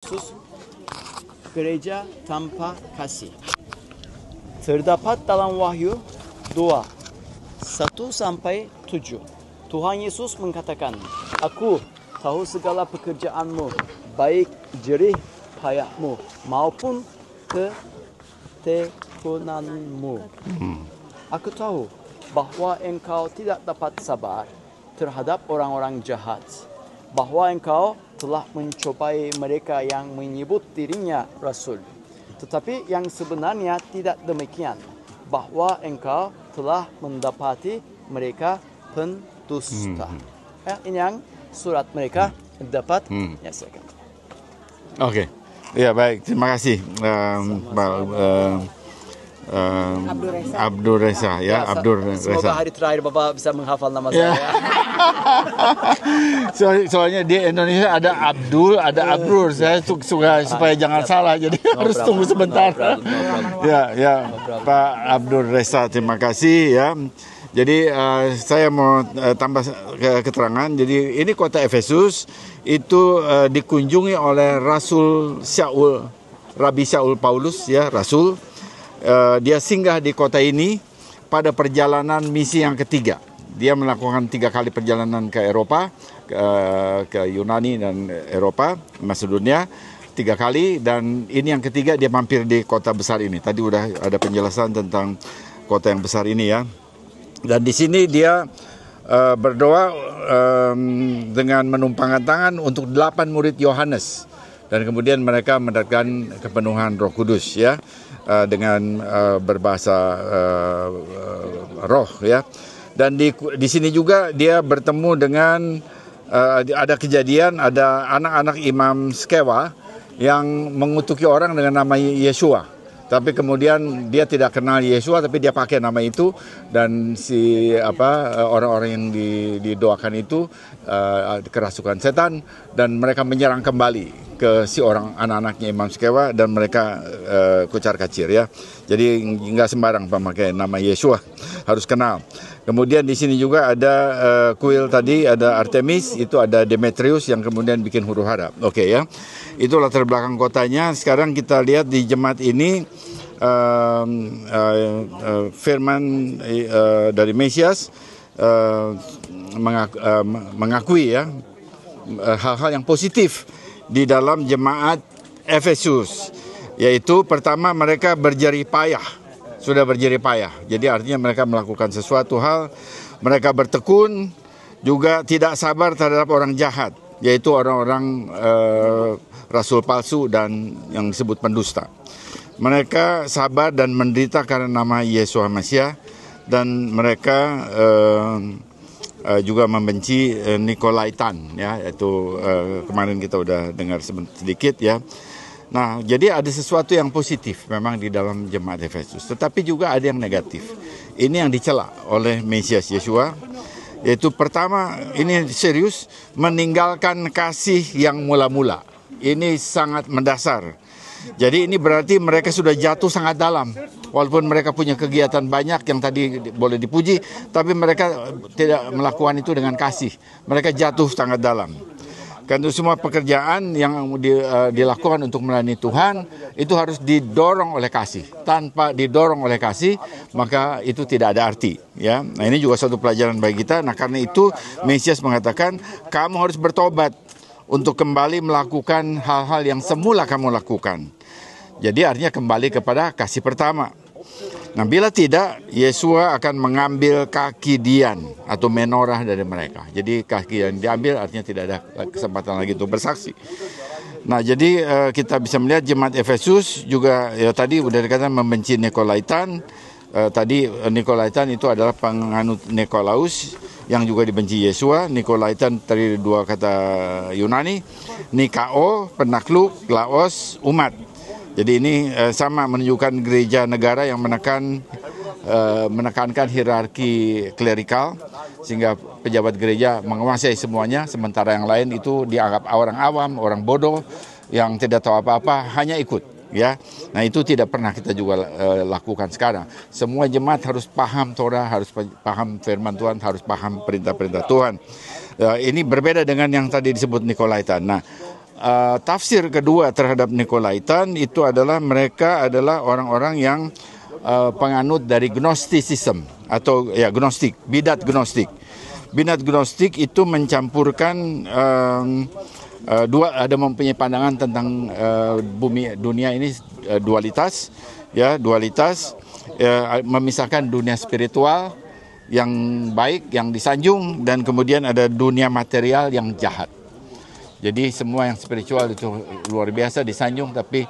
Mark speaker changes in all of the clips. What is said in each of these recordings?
Speaker 1: Khusus gereja tanpa kasih. Terdapat dalam Wahyu 2:1-7. Tuhan Yesus mengatakan, Aku tahu segala pekerjaanmu, baik jerih payahmu maupun ketekunanmu. Aku tahu bahwa engkau tidak dapat sabar terhadap orang-orang jahat, bahwa engkau telah mencobai mereka yang menyebut dirinya rasul, tetapi yang sebenarnya tidak demikian, bahwa engkau telah mendapati mereka pendusta. Ini yang surat mereka dapat. Ya, silakan.
Speaker 2: Oke. Ya, baik, terima kasih Abdul Reza ya, Abdul Reza.
Speaker 1: Semoga hari terakhir Bapak bisa menghafal nama saya.
Speaker 2: Soalnya di Indonesia ada Abdul, ada Abdul. Saya suka supaya jangan salah, jadi harus tunggu sebentar. Ya, Pak Abdul Reza, terima kasih ya. Jadi saya mau tambah keterangan. Jadi ini kota Efesus itu dikunjungi oleh Rasul Shaul, Rabi Shaul Paulus ya, Rasul. Dia singgah di kota ini pada perjalanan misi yang ketiga. Dia melakukan 3 kali perjalanan ke Eropa, ke Yunani dan Eropa, Makedonia 3 kali, dan ini yang ketiga dia mampir di kota besar ini. Tadi udah ada penjelasan tentang kota yang besar ini ya. Dan di sini dia berdoa dengan menumpangkan tangan untuk 8 murid Yohanes. Dan kemudian mereka mendapatkan kepenuhan Roh Kudus ya, dengan berbahasa roh ya. Dan di sini juga dia bertemu dengan ada kejadian, ada anak-anak Imam Skewa yang mengutuki orang dengan nama Yeshua. Tapi kemudian dia tidak kenal Yeshua, tapi dia pakai nama itu, dan orang-orang yang didoakan itu kerasukan setan, dan mereka menyerang kembali ke si orang anak-anaknya Imam Skewa, dan mereka kucar-kacir ya. Jadi nggak sembarang memakai nama Yeshua, harus kenal. Kemudian di sini juga ada kuil tadi, ada Artemis, itu ada Demetrius yang kemudian bikin huru hara. Oke ya, itu latar belakang kotanya. Sekarang kita lihat di jemaat ini firman dari Mesias mengakui ya hal-hal yang positif di dalam jemaat Efesus, yaitu pertama mereka berjerih payah. Sudah berjerih payah. Jadi artinya mereka melakukan sesuatu hal, mereka bertekun, juga tidak sabar terhadap orang jahat, yaitu orang-orang rasul palsu dan yang disebut pendusta. Mereka sabar dan menderita karena nama Yesus Mesias, dan mereka juga membenci Nikolaitan ya, itu kemarin kita udah dengar sedikit ya. Nah, jadi ada sesuatu yang positif memang di dalam jemaat Efesus, tetapi juga ada yang negatif. Ini yang dicela oleh Mesias Yeshua, yaitu pertama, ini serius, meninggalkan kasih yang mula-mula. Ini sangat mendasar. Jadi ini berarti mereka sudah jatuh sangat dalam. Walaupun mereka punya kegiatan banyak yang tadi boleh dipuji, tapi mereka tidak melakukan itu dengan kasih. Mereka jatuh sangat dalam. Karena semua pekerjaan yang dilakukan untuk melayani Tuhan itu harus didorong oleh kasih. Tanpa didorong oleh kasih, maka itu tidak ada arti. Ya, nah ini juga satu pelajaran bagi kita. Nah karena itu Mesias mengatakan, kamu harus bertobat untuk kembali melakukan hal-hal yang semula kamu lakukan. Jadi artinya kembali kepada kasih pertama. Nah bila tidak, Yeshua akan mengambil kaki Dian atau menorah dari mereka. Jadi kaki yang diambil artinya tidak ada kesempatan lagi untuk bersaksi. Nah jadi kita bisa melihat jemaat Efesus juga ya, tadi udah dikatakan membenci Nikolaitan. Tadi Nikolaitan itu adalah penganut Nikolaus yang juga dibenci Yeshua. Nikolaitan dari 2 kata Yunani, Nikao, penakluk, Laos, umat. Jadi ini sama menunjukkan gereja negara yang menekankan hierarki klerikal, sehingga pejabat gereja menguasai semuanya, sementara yang lain itu dianggap orang awam, orang bodoh yang tidak tahu apa-apa, hanya ikut. Ya, nah itu tidak pernah kita juga lakukan sekarang. Semua jemaat harus paham Torah, harus paham firman Tuhan, harus paham perintah-perintah Tuhan. Ini berbeda dengan yang tadi disebut Nikolaitan. Nah, tafsir kedua terhadap Nikolaitan itu adalah mereka adalah orang-orang yang penganut dari Gnosticism atau ya Gnostik, bidat Gnostik. Bidat Gnostik itu mencampurkan ada mempunyai pandangan tentang bumi dunia ini dualitas, memisahkan dunia spiritual yang baik, yang disanjung, dan kemudian ada dunia material yang jahat. Jadi semua yang spiritual itu luar biasa disanjung, tapi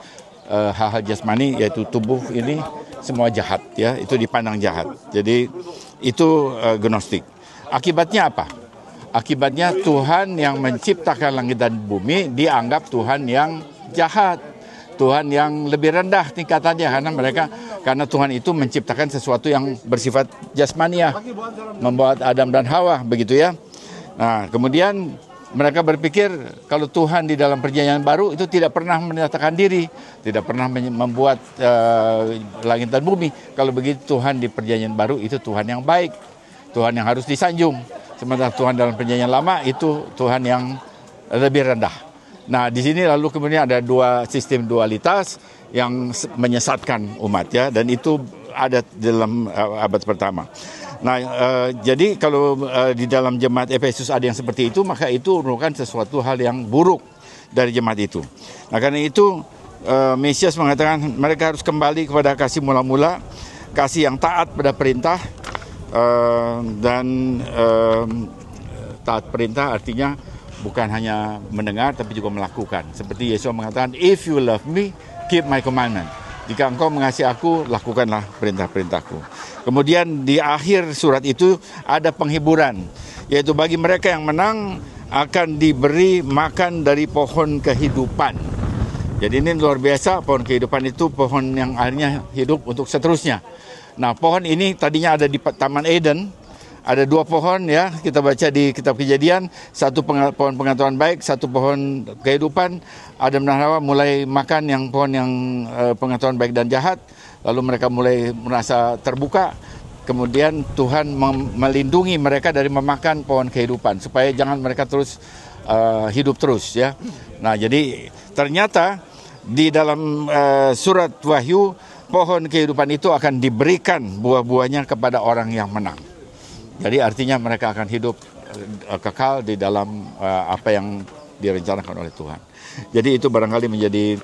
Speaker 2: hal-hal jasmani yaitu tubuh ini semua jahat, ya, itu dipandang jahat. Jadi itu Gnostik. Akibatnya apa? Akibatnya Tuhan yang menciptakan langit dan bumi dianggap Tuhan yang jahat, Tuhan yang lebih rendah tingkatannya, karena Tuhan itu menciptakan sesuatu yang bersifat jasmaniah, membuat Adam dan Hawa, begitu ya. Nah, kemudian mereka berpikir kalau Tuhan di dalam perjanjian baru itu tidak pernah menyatakan diri, tidak pernah membuat langit dan bumi. Kalau begitu Tuhan di perjanjian baru itu Tuhan yang baik, Tuhan yang harus disanjung. Sementara Tuhan dalam perjanjian lama itu Tuhan yang lebih rendah. Nah, di sini lalu kemudian ada dua sistem dualitas yang menyesatkan umat, ya, dan itu ada dalam abad pertama. Nah, jadi kalau di dalam jemaat Efesus ada yang seperti itu, maka itu merupakan sesuatu hal yang buruk dari jemaat itu. Nah, karena itu Mesias mengatakan mereka harus kembali kepada kasih mula-mula, kasih yang taat pada perintah, dan taat perintah artinya bukan hanya mendengar tapi juga melakukan. Seperti Yesus mengatakan, "If you love me, keep my commandment." Jika engkau mengasihi aku, lakukanlah perintah-perintahku. Kemudian di akhir surat itu ada penghiburan, yaitu bagi mereka yang menang akan diberi makan dari pohon kehidupan. Jadi ini luar biasa, pohon kehidupan itu pohon yang akhirnya hidup untuk seterusnya. Nah, pohon ini tadinya ada di Taman Eden. Ada dua pohon, ya, kita baca di kitab Kejadian, satu pohon pengetahuan baik, satu pohon kehidupan. Adam dan Hawa mulai makan yang pohon yang pengetahuan baik dan jahat, lalu mereka mulai merasa terbuka. Kemudian Tuhan melindungi mereka dari memakan pohon kehidupan supaya jangan mereka terus hidup terus, ya. Nah, jadi ternyata di dalam surat Wahyu, pohon kehidupan itu akan diberikan buah-buahnya kepada orang yang menang. Jadi artinya mereka akan hidup kekal di dalam apa yang direncanakan oleh Tuhan. Jadi itu barangkali menjadi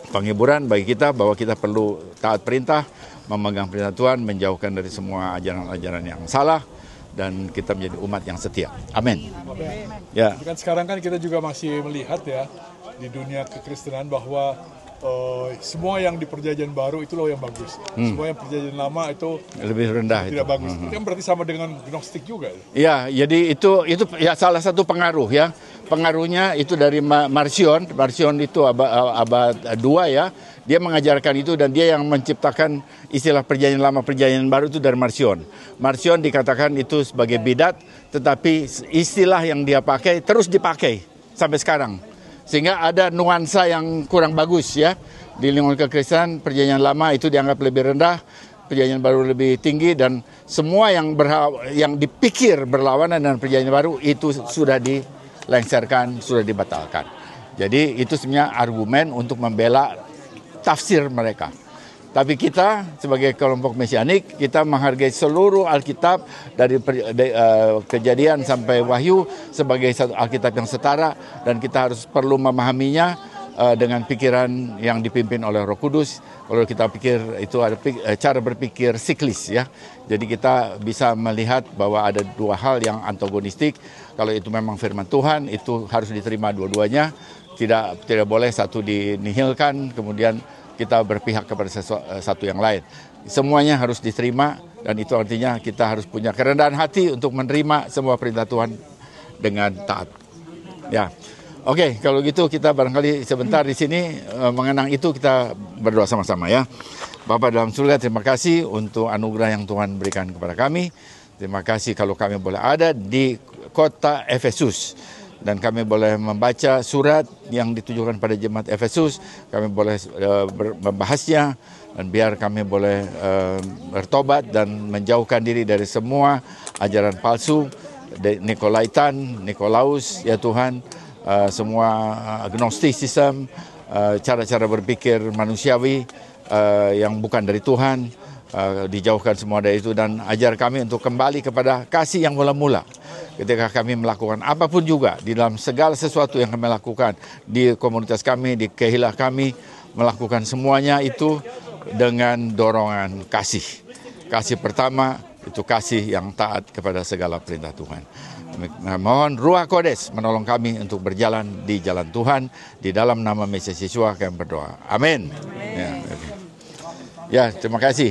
Speaker 2: penghiburan bagi kita bahwa kita perlu taat perintah, memegang perintah Tuhan, menjauhkan dari semua ajaran-ajaran yang salah, dan kita menjadi umat yang setia. Amin.
Speaker 3: Ya. Kan sekarang kan kita juga masih melihat, ya, di dunia kekristenan bahwa semua yang di perjanjian baru itu loh yang bagus. Semua yang perjanjian lama itu
Speaker 2: lebih rendah,
Speaker 3: tidak bagus. Itu kan berarti sama dengan Gnostik juga.
Speaker 2: Ya, jadi itu ya salah satu pengaruh, ya. Pengaruhnya itu dari Marcion. Marcion itu abad 2, ya. Dia mengajarkan itu dan dia yang menciptakan istilah perjanjian lama, perjanjian baru itu dari Marcion. Marcion dikatakan itu sebagai bidat, tetapi istilah yang dia pakai terus dipakai sampai sekarang. Sehingga ada nuansa yang kurang bagus, ya. Di lingkungan kekristenan, perjanjian lama itu dianggap lebih rendah, perjanjian baru lebih tinggi, dan semua yang dipikir berlawanan dengan perjanjian baru itu sudah dilengsarkan, sudah dibatalkan. Jadi itu sebenarnya argumen untuk membela tafsir mereka. Tapi kita sebagai kelompok mesianik, kita menghargai seluruh Alkitab dari Kejadian sampai Wahyu sebagai satu Alkitab yang setara, dan kita harus perlu memahaminya dengan pikiran yang dipimpin oleh Roh Kudus. Kalau kita pikir itu ada cara berpikir siklis, ya. Jadi kita bisa melihat bahwa ada dua hal yang antagonistik. Kalau itu memang firman Tuhan, itu harus diterima dua-duanya. Tidak boleh satu dinihilkan, kemudian kita berpihak kepada satu yang lain. Semuanya harus diterima, dan itu artinya kita harus punya kerendahan hati untuk menerima semua perintah Tuhan dengan taat. Ya, oke, kalau gitu kita barangkali sebentar di sini mengenang itu, kita berdoa sama-sama, ya. Bapa dalam surga, terima kasih untuk anugerah yang Tuhan berikan kepada kami. Terima kasih kalau kami boleh ada di kota Efesus, dan kami boleh membaca surat yang ditujukan pada jemaat Efesus. Kami boleh membahasnya, dan biar kami boleh bertobat dan menjauhkan diri dari semua ajaran palsu, Nikolaitan, Nikolaus, ya Tuhan, semua agnostisism, cara-cara berpikir manusiawi yang bukan dari Tuhan, dijauhkan semua dari itu, dan ajar kami untuk kembali kepada kasih yang mula-mula. Ketika kami melakukan apapun juga, di dalam segala sesuatu yang kami lakukan, di komunitas kami, di kehilah kami, melakukan semuanya itu dengan dorongan kasih. Kasih pertama, itu kasih yang taat kepada segala perintah Tuhan. Mohon Ruach Kodes menolong kami untuk berjalan di jalan Tuhan. Di dalam nama Mesias Yeshua kami berdoa. Amin. Ya, terima kasih.